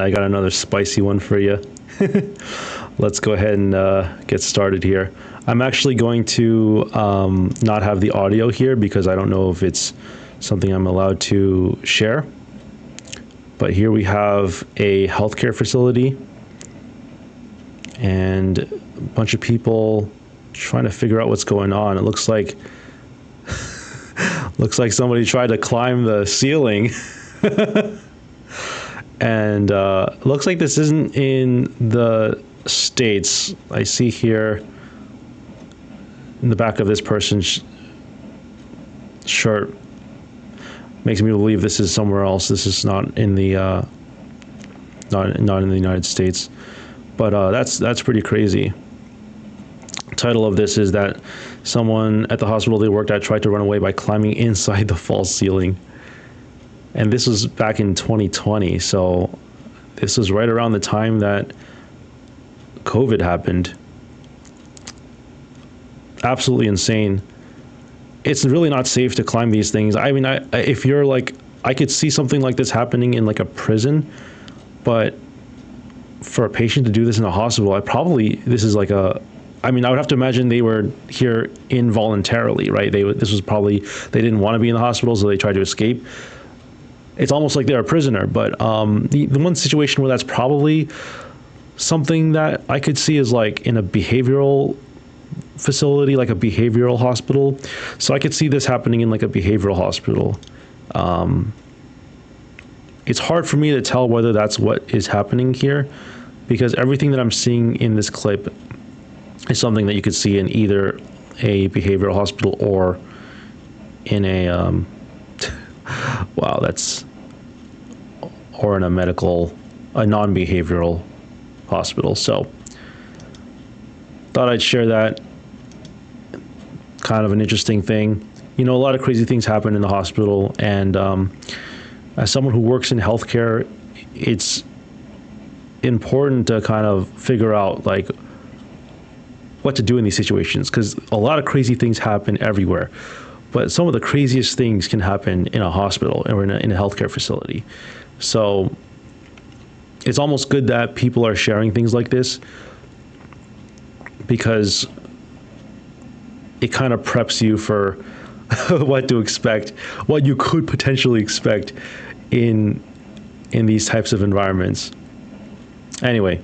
I got another spicy one for you. Let's go ahead and get started here. I'm actually going to not have the audio here because I don't know if it's something I'm allowed to share. But here we have a healthcare facility and a bunch of people trying to figure out what's going on. It looks like somebody tried to climb the ceiling. And looks like this isn't in the States. I see here in the back of this person's shirt makes me believe this is somewhere else. This is not in the not in the United States. But that's pretty crazy. Title of this is that someone at the hospital they worked at tried to run away by climbing inside the false ceiling. And this was back in 2020, so this was right around the time that COVID happened. Absolutely insane. It's really not safe to climb these things. I mean, if you're like, I could see something like this happening in like a prison, but for a patient to do this in a hospital, this is like I would have to imagine they were here involuntarily, right? This was probably, they didn't want to be in the hospital, so they tried to escape. It's almost like they're a prisoner, but the one situation where that's probably something that I could see is like in a behavioral facility, like a behavioral hospital. So I could see this happening in like a behavioral hospital. It's hard for me to tell whether that's what is happening here, because everything that I'm seeing in this clip is something that you could see in either a behavioral hospital or in a wow, or in a non-behavioral hospital. So thought I'd share that. Kind of an interesting thing. You know, a lot of crazy things happen in the hospital, and as someone who works in healthcare, it's important to kind of figure out like what to do in these situations, because a lot of crazy things happen everywhere. But some of the craziest things can happen in a hospital or in a healthcare facility. So it's almost good that people are sharing things like this, because it kind of preps you for what to expect, what you could potentially expect in these types of environments. Anyway,